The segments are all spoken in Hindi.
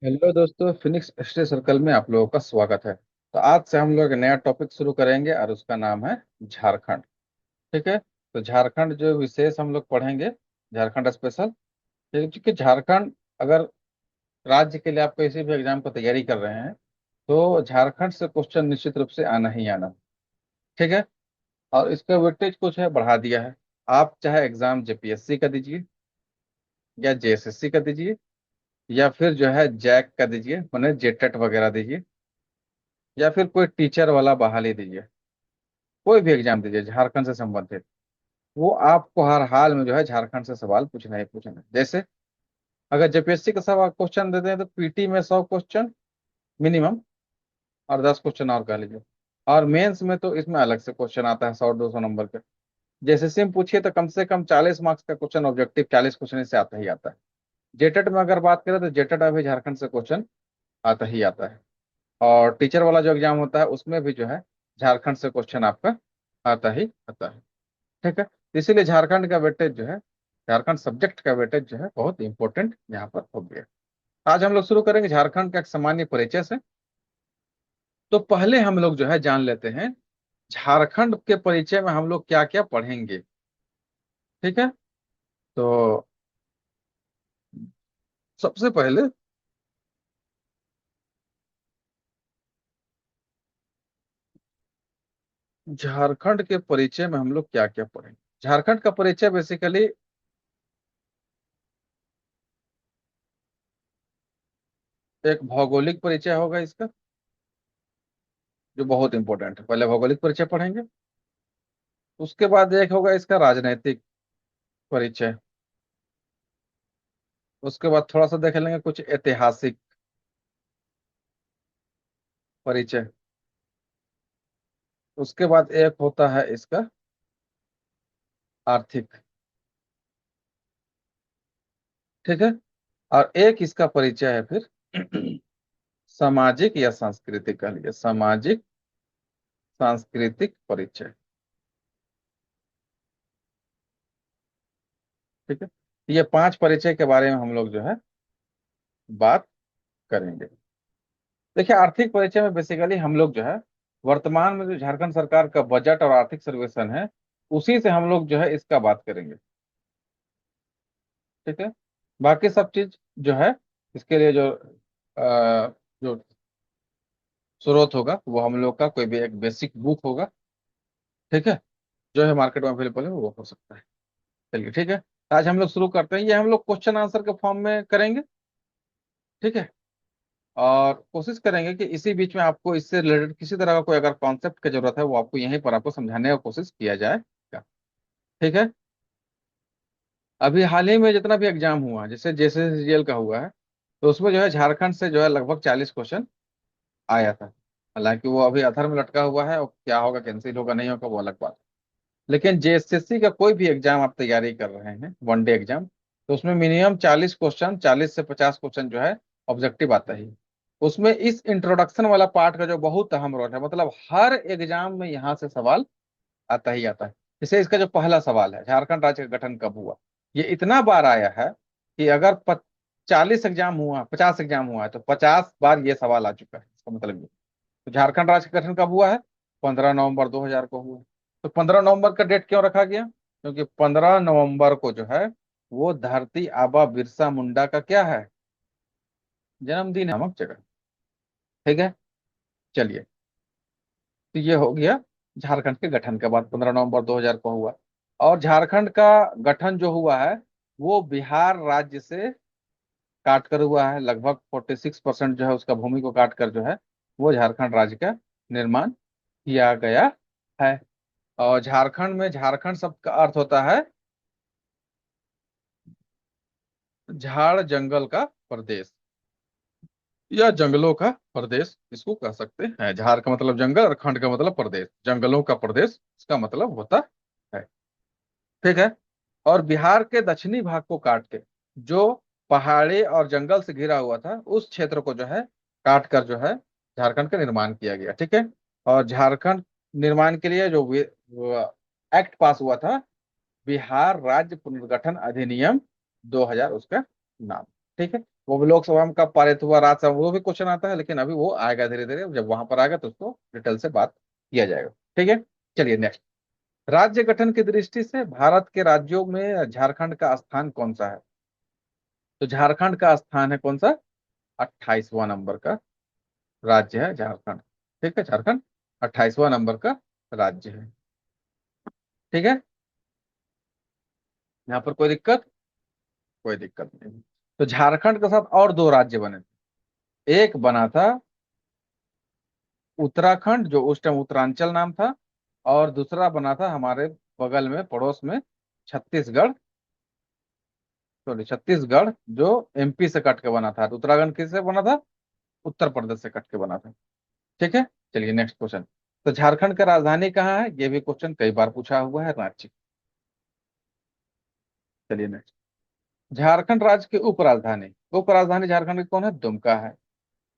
हेलो दोस्तों, फिनिक्स स्टडी सर्कल में आप लोगों का स्वागत है। तो आज से हम लोग एक नया टॉपिक शुरू करेंगे और उसका नाम है झारखंड। ठीक है। तो झारखंड जो विशेष हम लोग पढ़ेंगे, झारखंड स्पेशल। क्योंकि झारखंड अगर राज्य के लिए आप किसी भी एग्जाम को तैयारी कर रहे हैं तो झारखंड से क्वेश्चन निश्चित रूप से आना ही आना। ठीक है। और इसका वेटेज कुछ है, बढ़ा दिया है। आप चाहे एग्जाम जेपीएससी का दीजिए या जेएसएससी का दीजिए या फिर जो है जैक का दीजिए, मैंने जेटेट वगैरह दीजिए, या फिर कोई टीचर वाला बहाली दीजिए, कोई भी एग्जाम दीजिए झारखंड से संबंधित, वो आपको हर हाल में जो है झारखंड से सवाल पूछना ही पूछना है। जैसे अगर जेपीएससी का सवाल क्वेश्चन देते हैं तो पीटी में 100 क्वेश्चन मिनिमम, और 10 क्वेश्चन और कह लीजिए। और मेंस में तो इसमें अलग से क्वेश्चन आता है 100-200 नंबर के। जेएसएससी में पूछिए तो कम से कम 40 मार्क्स का क्वेश्चन, ऑब्जेक्टिव 40 क्वेश्चन से आता ही आता है। जेटेट में अगर बात करें तो जेटेट अभी झारखंड से क्वेश्चन आता ही आता है। और टीचर वाला जो एग्जाम होता है उसमें भी जो है झारखंड से क्वेश्चन आपका आता ही आता है। ठीक है। इसीलिए झारखंड का वेटेज जो है, झारखंड सब्जेक्ट का वेटेज जो है बहुत इंपॉर्टेंट यहाँ पर हो गया। आज हम लोग शुरू करेंगे झारखंड का एक सामान्य परिचय से। तो पहले हम लोग जो है जान लेते हैं झारखंड के परिचय में हम लोग क्या क्या पढ़ेंगे। ठीक है। तो सबसे पहले झारखंड के परिचय में हम लोग क्या क्या पढ़ेंगे। झारखंड का परिचय बेसिकली एक भौगोलिक परिचय होगा इसका, जो बहुत इंपॉर्टेंट है। पहले भौगोलिक परिचय पढ़ेंगे, उसके बाद एक होगा इसका राजनीतिक परिचय, उसके बाद थोड़ा सा देख लेंगे कुछ ऐतिहासिक परिचय, उसके बाद एक होता है इसका आर्थिक। ठीक है। और एक इसका परिचय है फिर सामाजिक या सांस्कृतिक, कह लीजिए सामाजिक सांस्कृतिक परिचय। ठीक है। ये 5 परिचय के बारे में हम लोग जो है बात करेंगे। देखिए, आर्थिक परिचय में बेसिकली हम लोग जो है वर्तमान में जो झारखंड सरकार का बजट और आर्थिक सर्वेक्षण है, उसी से हम लोग जो है इसका बात करेंगे। ठीक है। बाकी सब चीज जो है इसके लिए जो स्रोत होगा वो हम लोग का कोई भी एक बेसिक बुक होगा। ठीक है। जो है मार्केट में अवेलेबल है वो हो सकता है। चलिए ठीक है। आज हम लोग शुरू करते हैं। ये हम लोग क्वेश्चन आंसर के फॉर्म में करेंगे। ठीक है। और कोशिश करेंगे कि इसी बीच में आपको इससे रिलेटेड किसी तरह का कोई अगर कॉन्सेप्ट की जरूरत है वो आपको यहीं पर आपको समझाने का कोशिश किया जाएगा। ठीक है। अभी हाल ही में जितना भी एग्जाम हुआ, जैसे जैसे सीजीएल का हुआ है, तो उसमें जो है झारखंड से जो है लगभग 40 क्वेश्चन आया था। हालांकि वो अभी अधर में लटका हुआ है, और क्या होगा, कैंसिल होगा नहीं होगा वो अलग बात है। लेकिन जेएसएससी का कोई भी एग्जाम आप तैयारी कर रहे हैं, वन डे एग्जाम, तो उसमें मिनिमम 40 क्वेश्चन, 40 से 50 क्वेश्चन जो है ऑब्जेक्टिव आता ही। उसमें इस इंट्रोडक्शन वाला पार्ट का जो बहुत अहम रोल है, मतलब हर एग्जाम में यहाँ से सवाल आता ही आता है। जैसे इसका जो पहला सवाल है, झारखंड राज्य का गठन कब हुआ, ये इतना बार आया है कि अगर 40 एग्जाम हुआ, 50 एग्जाम हुआ है, तो 50 बार ये सवाल आ चुका है। इसका मतलब ये, तो झारखंड राज्य का गठन कब हुआ है? 15 नवंबर 2000 को हुआ। तो 15 नवंबर का डेट क्यों रखा गया? क्योंकि 15 नवंबर को जो है वो धरती आबा बिरसा मुंडा का क्या है, जन्मदिन है, नामक जगह। ठीक है। चलिए, तो ये हो गया झारखंड के गठन के बाद 15 नवंबर 2000 को हुआ। और झारखंड का गठन जो हुआ है वो बिहार राज्य से काट कर हुआ है। लगभग 46% जो है उसका भूमि को काट कर जो है वो झारखंड राज्य का निर्माण किया गया है। और झारखंड में झारखंड शब्द का अर्थ होता है झाड़ जंगल का प्रदेश, या जंगलों का प्रदेश इसको कह सकते हैं। झाड़ का मतलब जंगल और खंड का मतलब प्रदेश, जंगलों का प्रदेश इसका मतलब होता है। ठीक है। और बिहार के दक्षिणी भाग को काट के जो पहाड़ी और जंगल से घिरा हुआ था, उस क्षेत्र को जो है काट कर जो है झारखंड का निर्माण किया गया। ठीक है। और झारखंड निर्माण के लिए जो एक्ट पास हुआ था, बिहार राज्य पुनर्गठन अधिनियम 2000 उसका नाम। ठीक है, वो लोकसभा में कब पारित हुआ, राज्यसभा वो भी क्वेश्चन आता है, लेकिन अभी वो आएगा धीरे धीरे, जब वहां पर आएगा तो उसको डिटेल से बात किया जाएगा। ठीक है, चलिए नेक्स्ट। राज्य गठन की दृष्टि से भारत के राज्यों में झारखंड का स्थान कौन सा है? तो झारखंड का स्थान है कौन सा? 28वां नंबर का राज्य है झारखंड। ठीक है, झारखंड 28वां नंबर का राज्य है। ठीक है, यहाँ पर कोई दिक्कत? कोई दिक्कत नहीं। तो झारखंड के साथ और दो राज्य बने थे। एक बना था उत्तराखंड, जो उस टाइम उत्तरांचल नाम था, और दूसरा बना था हमारे बगल में पड़ोस में छत्तीसगढ़, सॉरी छत्तीसगढ़, जो एमपी से कट के बना था। तो उत्तराखंड किससे बना था? उत्तर प्रदेश से कट के बना था। ठीक है, चलिए नेक्स्ट क्वेश्चन। तो झारखंड का राजधानी कहाँ है? ये भी क्वेश्चन कई बार पूछा हुआ है, रांची। चलिए नेक्स्ट। झारखंड राज्य की उपराजधानी झारखंड की कौन है? दुमका है।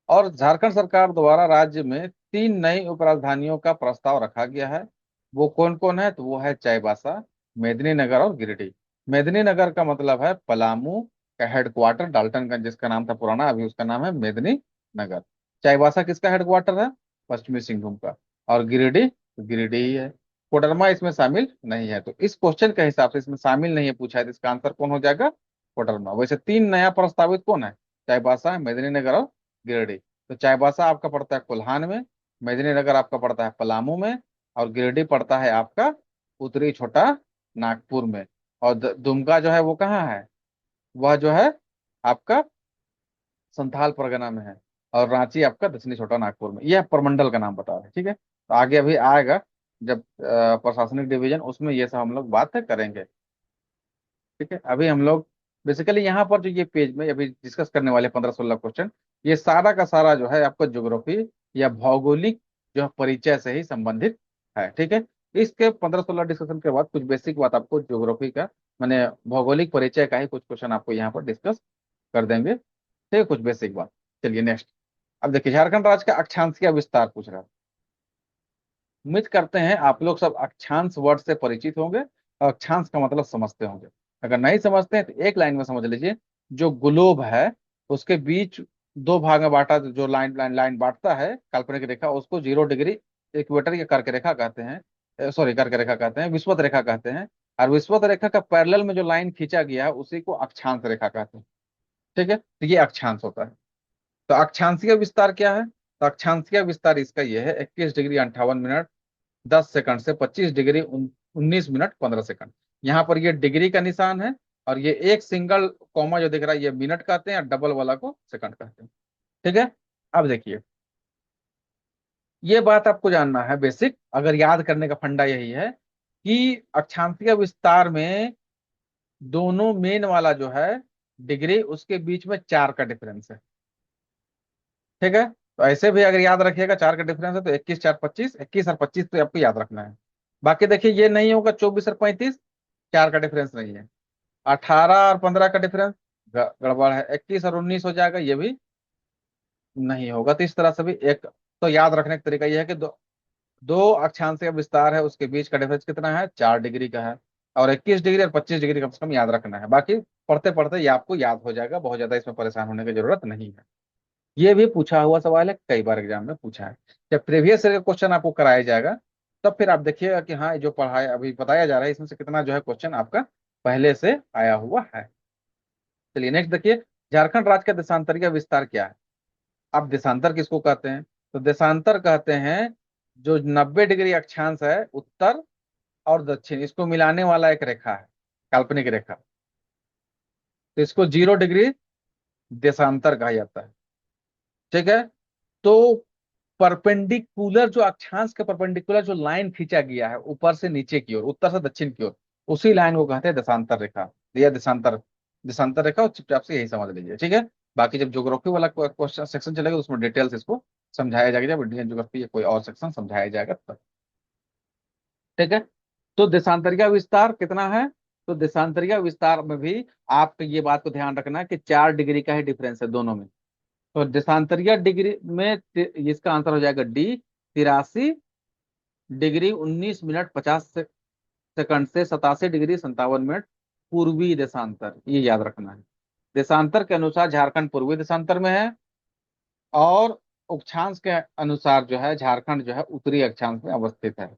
और झारखंड सरकार द्वारा राज्य में तीन नई उपराजधानियों का प्रस्ताव रखा गया है। वो कौन कौन है? तो वो है चाईबासा, मेदिनीनगर और गिरिडीह। मेदिनीनगर का मतलब है पलामू का हेडक्वार्टर, डाल्टनगंज जिसका नाम था पुराना, अभी उसका नाम है मेदिनीनगर। चाईबासा किसका हेडक्वार्टर है? पश्चिमी सिंहभूम का। और गिरिडीह, तो गिरिडीह ही है। कोडरमा इसमें शामिल नहीं है, तो इस क्वेश्चन के हिसाब से इसमें शामिल नहीं है पूछा है, तो इसका आंसर कौन हो जाएगा? कोडरमा। वैसे तीन नया प्रस्तावित कौन है? चाईबासा, मेदिनीनगर और गिरिडीह। तो चाईबासा आपका पड़ता है कोल्हान में, मेदिनीनगर आपका पड़ता है पलामू में, और गिरिडीह पड़ता है आपका उत्तरी छोटा नागपुर में। और दुमका जो है वो कहाँ है? वह जो है आपका संथाल परगना में है। और रांची आपका दक्षिणी छोटा नागपुर में। यह प्रमंडल का नाम बता रहे हैं। ठीक है, तो आगे अभी आएगा जब प्रशासनिक डिवीजन, उसमें ये सब हम लोग बात करेंगे। ठीक है, अभी हम लोग बेसिकली यहाँ पर जो ये पेज में अभी डिस्कस करने वाले 15-16 क्वेश्चन, ये सारा का सारा जो है आपको ज्योग्राफी या भौगोलिक जो है परिचय से ही संबंधित है। ठीक है, इसके 15-16 डिस्कशन के बाद कुछ बेसिक बात आपको ज्योग्राफी का, मैंने भौगोलिक परिचय का ही कुछ क्वेश्चन आपको यहाँ पर डिस्कस कर देंगे। ठीक है, कुछ बेसिक बात। चलिए नेक्स्ट। अब देखिए, झारखंड राज्य का अक्षांश का विस्तार पूछ रहा है। उम्मीद करते हैं आप लोग सब अक्षांश वर्ड से परिचित होंगे और अक्षांश का मतलब समझते होंगे। अगर नहीं समझते हैं तो एक लाइन में समझ लीजिए। जो ग्लोब है उसके बीच दो भाग में बांटा, जो लाइन लाइन लाइन बांटता है काल्पनिक रेखा, उसको 0 डिग्री इक्वेटर या कर्क रेखा कहते हैं, सॉरी कर्क रेखा कहते हैं, विषुवत रेखा कहते हैं। और विषुवत रेखा का पैरेलल में जो लाइन खींचा गया है उसी को अक्षांश रेखा कहते हैं। ठीक है, तो ये अक्षांश होता है। तो अक्षांशीय विस्तार क्या है? तो अक्षांशीय विस्तार इसका यह है 21 डिग्री 58 मिनट 10 सेकंड से 25 डिग्री 19 मिनट 15 सेकंड। यहाँ पर ये डिग्री का निशान है, और ये एक सिंगल कॉमा जो दिख रहा है ये मिनट कहते हैं, और डबल वाला को सेकंड कहते हैं। ठीक है, अब देखिए, ये बात आपको जानना है बेसिक, अगर याद करने का फंडा यही है कि अक्षांशीय विस्तार में दोनों मेन वाला जो है डिग्री, उसके बीच में 4 का डिफरेंस है। ठीक है, तो ऐसे भी अगर याद रखिएगा 4 का डिफरेंस है तो 21 4 25, 21 और 25 तो आपको याद रखना है। बाकी देखिए ये नहीं होगा 24 और 35, 4 का डिफरेंस नहीं है। 18 और 15 का डिफरेंस गड़बड़ है। 21 और 19 हो जाएगा, ये भी नहीं होगा। तो इस तरह से भी एक, तो याद रखने का तरीका यह है कि दो दो अक्षांश का विस्तार है, उसके बीच का डिफरेंस कितना है? 4 डिग्री का है। और 21 डिग्री और 25 डिग्री कम से कम याद रखना है। बाकी पढ़ते पढ़ते ये आपको याद हो जाएगा, बहुत ज्यादा इसमें परेशान होने की जरूरत नहीं है। ये भी पूछा हुआ सवाल है, कई बार एग्जाम में पूछा है। जब प्रीवियस ईयर का क्वेश्चन आपको कराया जाएगा तब फिर आप देखिएगा कि हाँ, जो पढ़ाया अभी बताया जा रहा है इसमें से कितना जो है क्वेश्चन आपका पहले से आया हुआ है। चलिए नेक्स्ट देखिए, झारखंड राज्य का देशांतरीय विस्तार क्या है? अब देशांतर किसको कहते हैं? तो देशांतर कहते हैं जो 90 डिग्री अक्षांश है उत्तर और दक्षिण, इसको मिलाने वाला एक रेखा है, काल्पनिक रेखा। तो इसको 0 डिग्री देशांतर कहा जाता है। ठीक है, तो परपेंडिकुलर, जो अक्षांश के परपेंडिकुलर जो लाइन खींचा गया है ऊपर से नीचे की ओर, उत्तर से दक्षिण की ओर, उसी लाइन को कहते हैं देशांतर रेखा। या देशांतर, देशांतर रेखा, और चुपचाप से यही समझ लीजिए। ठीक है, बाकी जब ज्योग्राफी वाला क्वेश्चन सेक्शन चलेगा उसमें डिटेल्स इसको समझाया जाएगा, जब इंडियन ज्योग्राफी या कोई और सेक्शन समझाया जाएगा तब। ठीक है, तो देशांतरिया विस्तार कितना है? तो देशांतरिया विस्तार में भी आप ये बात को ध्यान रखना है कि 4 डिग्री का ही डिफरेंस है दोनों में। तो देशांतरिया डिग्री में इसका आंसर हो जाएगा डी, 83 डिग्री 19 मिनट 50 सेकंड से 87 डिग्री 57 मिनट पूर्वी देशांतर, ये याद रखना है। देशांतर के अनुसार झारखंड पूर्वी देशांतर में है, और अक्षांश के अनुसार जो है झारखंड जो है उत्तरी अक्षांश में अवस्थित है।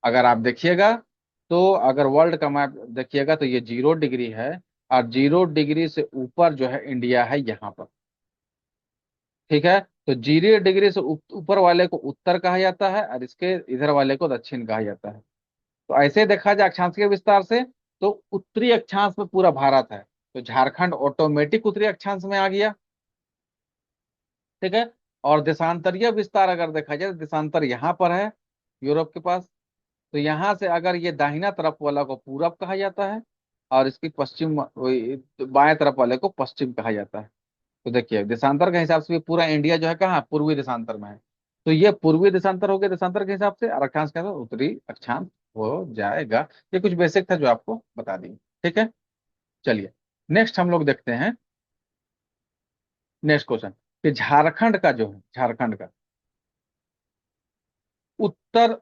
अगर आप देखिएगा, तो अगर वर्ल्ड का मैप देखिएगा तो ये 0 डिग्री है, और 0 डिग्री से ऊपर जो है इंडिया है यहाँ पर। ठीक है, तो 0 डिग्री से ऊपर वाले को उत्तर कहा जाता है, और इसके इधर वाले को दक्षिण कहा जाता है। तो ऐसे देखा जाए अक्षांशीय विस्तार से, तो उत्तरी अक्षांश में पूरा भारत है, तो झारखंड ऑटोमेटिक उत्तरी अक्षांश में आ गया। ठीक है, और देशांतरीय विस्तार अगर देखा जाए तो देशांतर यहाँ पर है, यूरोप के पास। तो यहाँ से अगर ये दाहिना तरफ वाला को पूरब कहा जाता है, और इसकी पश्चिम बाएं तरफ वाले को पश्चिम कहा जाता है। तो देखिए देशांतर के हिसाब से भी पूरा इंडिया जो है कहाँ पूर्वी देशांतर में है। तो ये पूर्वी देशांतर हो गया देशांतर के हिसाब से, और अक्षांश के हिसाब से उत्तरी अक्षांश हो जाएगा। ये कुछ बेसिक था जो आपको बता दी। ठीक है, चलिए नेक्स्ट हम लोग देखते हैं। नेक्स्ट क्वेश्चन कि झारखंड का जो है, झारखंड का उत्तर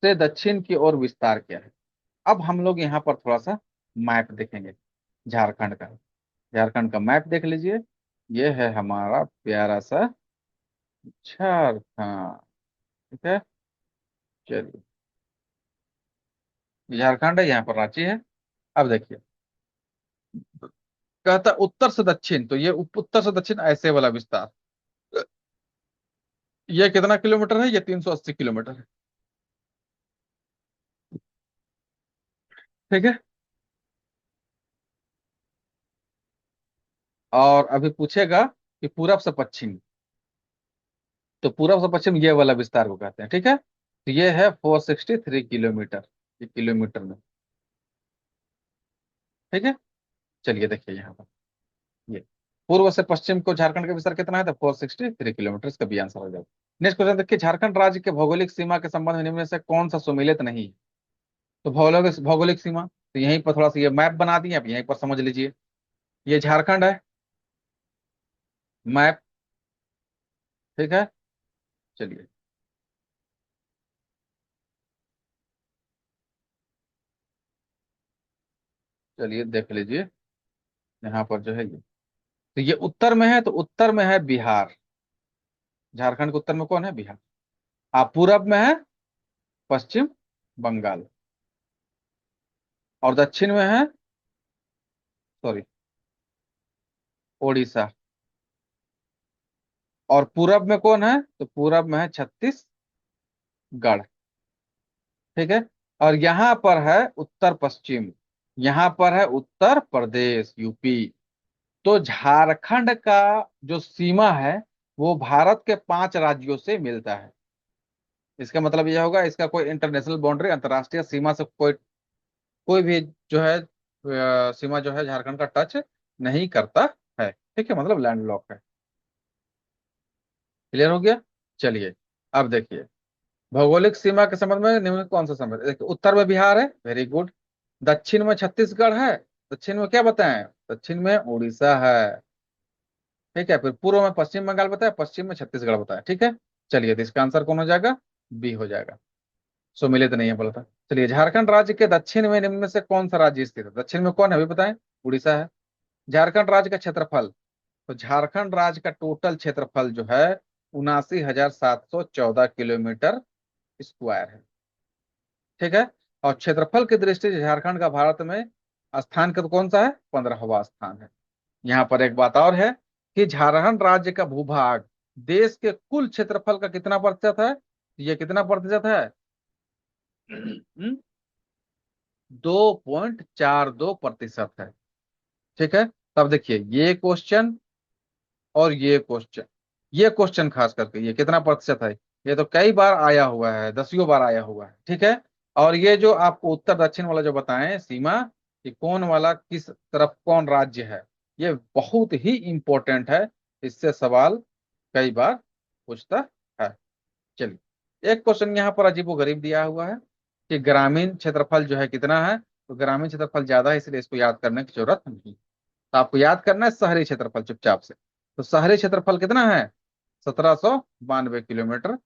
से दक्षिण की ओर विस्तार क्या है। अब हम लोग यहाँ पर थोड़ा सा मैप देखेंगे झारखंड का। झारखंड का मैप देख लीजिए, ये है हमारा प्यारा सा झारखंड। ठीक है, चलिए झारखंड है, यहाँ पर रांची है। अब देखिए कहता है उत्तर से दक्षिण, तो ये उत्तर से दक्षिण ऐसे वाला विस्तार, ये कितना किलोमीटर है, ये 380 किलोमीटर है। ठीक है, और अभी पूछेगा कि पूरब से पश्चिम, तो पूरब से पश्चिम ये वाला विस्तार को कहते हैं। ठीक है, तो ये है 463 किलोमीटर, ये किलोमीटर में। ठीक है, चलिए देखिए यहाँ पर ये पूर्व से पश्चिम को झारखंड का विस्तार कितना है, तो 463 किलोमीटर, इसका भी आंसर हो जाएगा। नेक्स्ट क्वेश्चन देखिए, झारखंड राज्य के भौगोलिक सीमा के संबंध में निम्न में से कौन सा सुमेलित नहीं है। तो भौगोलिक भौगोलिक सीमा, तो यहीं पर थोड़ा सा ये मैप बना दिए, आप यहीं पर समझ लीजिए। ये झारखंड है, मैप। ठीक है, चलिए चलिए देख लीजिए, यहाँ पर जो है ये, तो ये उत्तर में है, तो उत्तर में है बिहार। झारखंड के उत्तर में कौन है, बिहार। आप पूरब में है पश्चिम बंगाल, और दक्षिण में है, सॉरी, उड़ीसा। और पूरब में कौन है, तो पूरब में है छत्तीसगढ़। ठीक है, और यहाँ पर है उत्तर पश्चिम, यहाँ पर है उत्तर प्रदेश, यूपी। तो झारखंड का जो सीमा है वो भारत के 5 राज्यों से मिलता है। इसका मतलब यह होगा, इसका कोई इंटरनेशनल बाउंड्री, अंतर्राष्ट्रीय सीमा से कोई कोई भी जो है सीमा जो है झारखंड का टच नहीं करता है। ठीक है, मतलब लैंड लॉक है। क्लियर हो गया। चलिए अब देखिए, भौगोलिक सीमा के संबंध में निम्न में कौन सा संबंध, देखिए उत्तर में बिहार है, वेरी गुड। दक्षिण में छत्तीसगढ़ है, दक्षिण में क्या बताएं, दक्षिण में उड़ीसा है। ठीक है, फिर पूर्व में पश्चिम बंगाल बताया, पश्चिम में छत्तीसगढ़ बताया। ठीक है, चलिए तो इसका आंसर कौन हो जाएगा, बी हो जाएगा। सुमिलित नहीं है बोलता। चलिए झारखंड राज्य के दक्षिण में निम्न में से कौन सा राज्य स्थित है, दक्षिण में कौन है अभी बताएं, उड़ीसा है। झारखंड राज्य का क्षेत्रफल, तो झारखंड राज्य का टोटल क्षेत्रफल जो है 79,714 किलोमीटर स्क्वायर है। ठीक है, और क्षेत्रफल की दृष्टि से झारखंड का भारत में स्थान का तो कौन सा है, 15वां स्थान है। यहाँ पर एक बात और है कि झारखंड राज्य का भूभाग देश के कुल क्षेत्रफल का कितना प्रतिशत है, ये कितना प्रतिशत है, 2.42% है। ठीक है, तब देखिए ये क्वेश्चन और ये क्वेश्चन खास करके ये कितना प्रतिशत है, ये तो कई बार आया हुआ है, दसियों बार आया हुआ है। ठीक है, और ये जो आपको उत्तर दक्षिण वाला जो बताएं सीमा, कि कौन वाला किस तरफ कौन राज्य है, ये बहुत ही इंपॉर्टेंट है। इससे सवाल कई बार पूछता है। चलिए एक क्वेश्चन यहाँ पर अजीबोगरीब दिया हुआ है कि ग्रामीण क्षेत्रफल जो है कितना है, तो ग्रामीण क्षेत्रफल ज्यादा है, इसलिए इसको याद करने की जरूरत नहीं। तो आपको याद करना है शहरी क्षेत्रफल चुपचाप से। तो शहरी क्षेत्रफल कितना है, 1792 किलोमीटर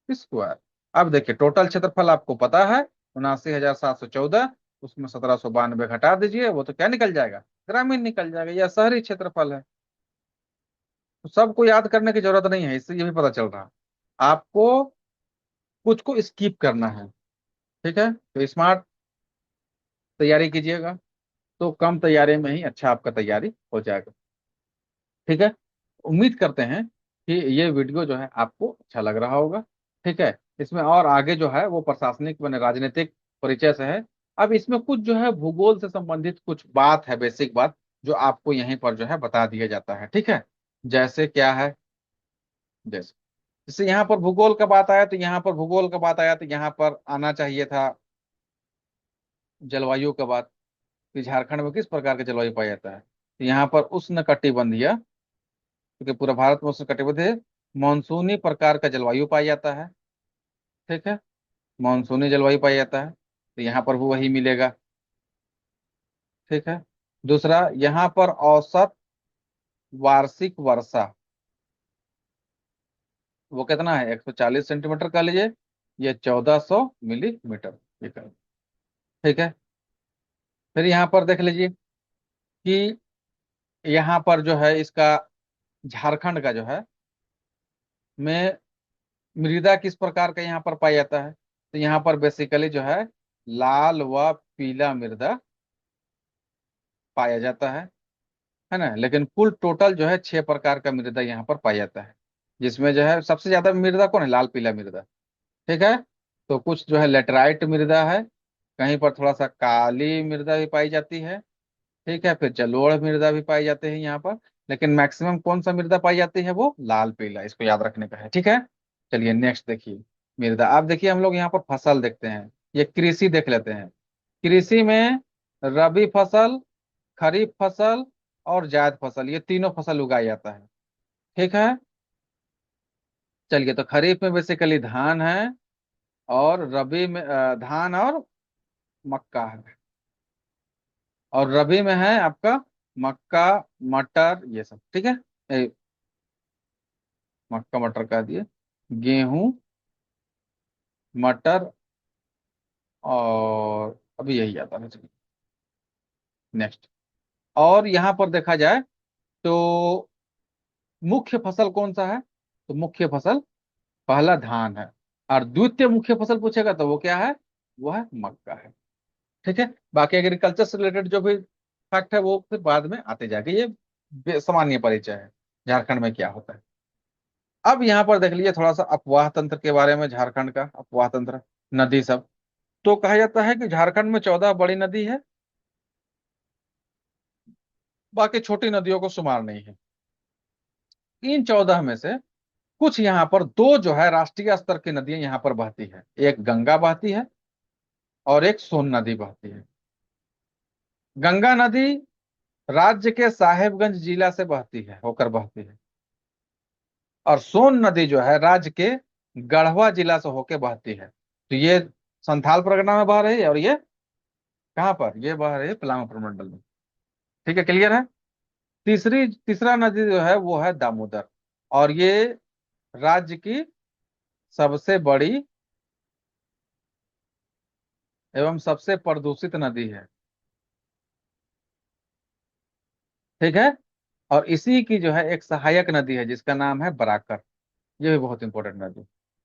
स्क्वायर। अब देखिए टोटल क्षेत्रफल आपको पता है 79,714, उसमें 1792 घटा दीजिए, वो तो क्या निकल जाएगा, ग्रामीण निकल जाएगा, या शहरी क्षेत्रफल है। तो सबको याद करने की जरूरत नहीं है, इससे ये भी पता चल रहा है आपको कुछ को स्किप करना है। ठीक है, तो स्मार्ट तैयारी कीजिएगा, तो कम तैयारी में ही अच्छा आपका तैयारी हो जाएगा। ठीक है, उम्मीद करते हैं कि ये वीडियो जो है आपको अच्छा लग रहा होगा। ठीक है, इसमें और आगे जो है वो प्रशासनिक माने राजनीतिक परिचय से है। अब इसमें कुछ जो है भूगोल से संबंधित कुछ बात है, बेसिक बात, जो आपको यहीं पर जो है बता दिया जाता है। ठीक है, जैसे क्या है, जैसे जैसे यहाँ पर भूगोल का बात आया, तो यहाँ पर भूगोल का बात आया तो यहाँ पर आना चाहिए था जलवायु का बात, कि झारखंड में किस प्रकार का जलवायु पाया जाता है। तो यहाँ पर उष्ण कटिबंधीय, क्योंकि पूरा भारत में उष्ण कटिबंधीय मानसूनी प्रकार का जलवायु पाया जाता है। ठीक है, मानसूनी जलवायु पाया जाता है, तो यहाँ पर भी वही मिलेगा। ठीक है, दूसरा यहाँ पर औसत वार्षिक वर्षा वो कितना है, 140 सेंटीमीटर कह लीजिए, ये 1400 मिलीमीटर, ये कह। ठीक है, फिर यहाँ पर देख लीजिए कि यहाँ पर जो है इसका झारखंड का जो है में मृदा किस प्रकार का यहाँ पर पाया जाता है। तो यहाँ पर बेसिकली जो है लाल व पीला मृदा पाया जाता है ना। लेकिन कुल टोटल जो है 6 प्रकार का मृदा यहाँ पर पाया जाता है, जिसमें जो है सबसे ज्यादा मृदा कौन है, लाल पीला मृदा। ठीक है, तो कुछ जो है लेटराइट मृदा है, कहीं पर थोड़ा सा काली मृदा भी पाई जाती है। ठीक है, फिर जलोढ़ मृदा भी पाई जाते हैं यहाँ पर, लेकिन मैक्सिमम कौन सा मृदा पाई जाती है, वो लाल पीला, इसको याद रखने का है। ठीक है, चलिए नेक्स्ट देखिए मृदा। आप देखिए हम लोग यहाँ पर फसल देखते हैं, ये कृषि देख लेते हैं। कृषि में रबी फसल, खरीफ फसल और जायद फसल, ये तीनों फसल उगाया जाता है। ठीक है, चलिए, तो खरीफ में बेसिकली धान है, और रबी में धान और मक्का है, और रबी में है आपका मक्का, मटर, ये सब। ठीक है, मक्का मटर कह दिए, गेहूं, मटर, और अभी यही आता है। नेक्स्ट, और यहाँ पर देखा जाए तो मुख्य फसल कौन सा है, तो मुख्य फसल पहला धान है, और द्वितीय मुख्य फसल पूछेगा तो वो क्या है, वो है मक्का है। ठीक है, बाकी एग्रीकल्चर से रिलेटेड जो भी फैक्ट है वो फिर बाद में आते जाएंगे, ये सामान्य परिचय है झारखंड में क्या होता है। अब यहाँ पर देख लीजिए थोड़ा सा अपवाह तंत्र के बारे में, झारखंड का अपवाह तंत्र, नदी सब। तो कहा जाता है कि झारखंड में 14 बड़ी नदी है, बाकी छोटी नदियों को शुमार नहीं है। इन 14 में से कुछ यहाँ पर दो जो है राष्ट्रीय स्तर की नदियां यहाँ पर बहती है, एक गंगा बहती है और एक सोन नदी बहती है। गंगा नदी राज्य के साहेबगंज जिला से बहती है, होकर बहती है, और सोन नदी जो है राज्य के गढ़वा जिला से होकर बहती है। तो ये संथाल परगना में बह रही है, और ये कहाँ पर, ये बह रही है पलामू प्रमंडल में। ठीक है, क्लियर है। तीसरा नदी जो है वो है दामोदर, और ये राज्य की सबसे बड़ी एवं सबसे प्रदूषित नदी है। ठीक है, और इसी की जो है एक सहायक नदी है जिसका नाम है बराकर, ये भी बहुत इंपॉर्टेंट नदी,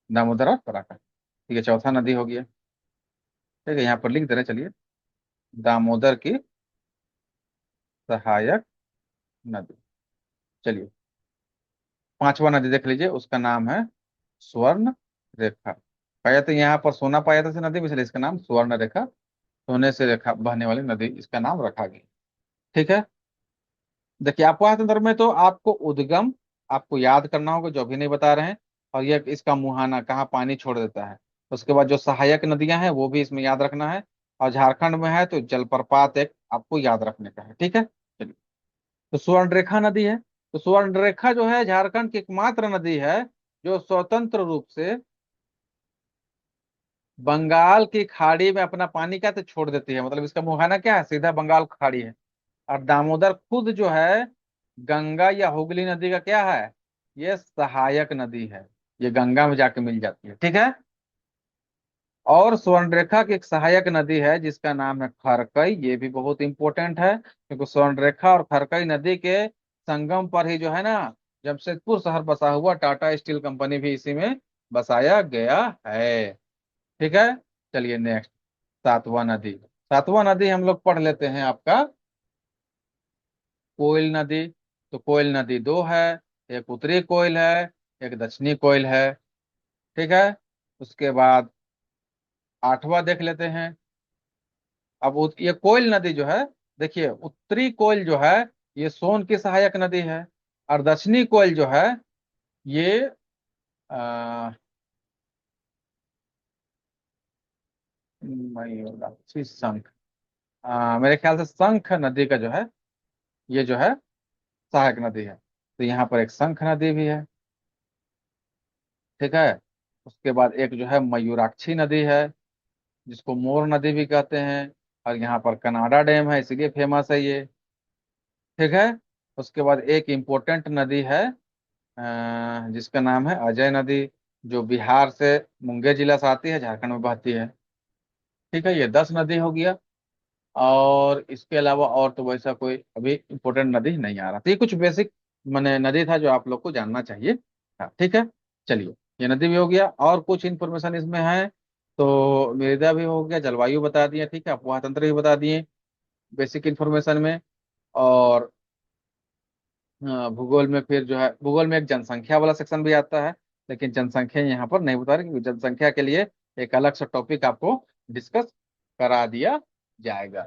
दामोदर और बराकर। ठीक है, चौथा नदी हो गया। ठीक है, यहाँ पर लिख दे रहे हैं, चलिए, दामोदर की सहायक नदी। चलिए, पांचवा नदी देख लीजिए, उसका नाम है स्वर्ण रेखा। पाया तो यहाँ पर सोना पाया था इस नदी में, इसलिए इसका नाम स्वर्ण रेखा, सोने से रेखा बहने वाली नदी, इसका नाम रखा गया। ठीक है, देखिए अपवाह तंत्र में तो आपको उद्गम आपको याद करना होगा, जो भी नहीं बता रहे हैं, और ये इसका मुहाना कहाँ पानी छोड़ देता है। उसके बाद जो सहायक नदियां हैं वो भी इसमें याद रखना है, और झारखंड में है तो जलप्रपात एक आपको याद रखने का है। ठीक है, चलिए, तो सुवर्णरेखा नदी है। तो सुवर्णरेखा जो है झारखंड की एकमात्र नदी है जो स्वतंत्र रूप से बंगाल की खाड़ी में अपना पानी क्या तो छोड़ देती है, मतलब इसका मुहाना क्या है, सीधा बंगाल की खाड़ी है। और दामोदर खुद जो है गंगा या हुगली नदी का क्या है, ये सहायक नदी है, ये गंगा में जाके मिल जाती है। ठीक है, और स्वर्णरेखा की एक सहायक नदी है जिसका नाम है खरकई, ये भी बहुत इंपॉर्टेंट है, क्योंकि स्वर्णरेखा और खरकई नदी के संगम पर ही जो है ना जमशेदपुर शहर बसा हुआ, टाटा स्टील कंपनी भी इसी में बसाया गया है। ठीक है। चलिए नेक्स्ट, सातवां नदी। सातवां नदी हम लोग पढ़ लेते हैं आपका कोयल नदी। तो कोयल नदी दो है, एक उत्तरी कोयल है, एक दक्षिणी कोयल है। ठीक है। उसके बाद आठवां देख लेते हैं। अब ये कोयल नदी जो है, देखिए उत्तरी कोयल जो है ये सोन की सहायक नदी है, और दक्षिणी कोयल जो है ये आ, मयूराक्षी शंख, मेरे ख्याल से शंख नदी का जो है ये जो है सहायक नदी है। तो यहाँ पर एक शंख नदी भी है। ठीक है। उसके बाद एक जो है मयूराक्षी नदी है, जिसको मोर नदी भी कहते हैं, और यहाँ पर कनाडा डैम है इसीलिए फेमस है ये। ठीक है। उसके बाद एक इम्पोर्टेंट नदी है जिसका नाम है अजय नदी, जो बिहार से मुंगेर जिला से आती है, झारखंड में बहती है। ठीक है, ये 10 नदी हो गया। और इसके अलावा और तो वैसा कोई अभी इम्पोर्टेंट नदी नहीं आ रहा। तो ये कुछ बेसिक मैंने नदी था जो आप लोग को जानना चाहिए। हाँ ठीक है। चलिए, ये नदी भी हो गया, और कुछ इन्फॉर्मेशन इसमें है। तो मृदा भी हो गया, जलवायु बता दिए, ठीक है, अफवाह तंत्र भी बता दिए बेसिक इन्फॉर्मेशन में। और भूगोल में फिर जो है, भूगोल में एक जनसंख्या वाला सेक्शन भी आता है, लेकिन जनसंख्या यहाँ पर नहीं बता रहे, क्योंकि जनसंख्या के लिए एक अलग सा टॉपिक आपको डिस्कस करा दिया जाएगा।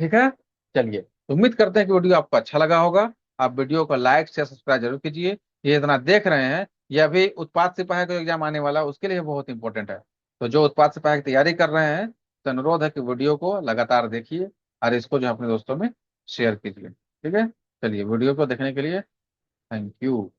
ठीक है। चलिए, तो उम्मीद करते हैं कि वीडियो आपको अच्छा लगा होगा। आप वीडियो को लाइक शेयर सब्सक्राइब जरूर कीजिए। ये इतना देख रहे हैं, यह भी उत्पाद सिपाही का एग्जाम आने वाला है, उसके लिए बहुत इंपॉर्टेंट है। तो जो उत्पाद सिपाही की तैयारी कर रहे हैं, तो अनुरोध है कि वीडियो को लगातार देखिए, और इसको जो है अपने दोस्तों में शेयर कीजिए। ठीक है। चलिए, वीडियो को देखने के लिए थैंक यू।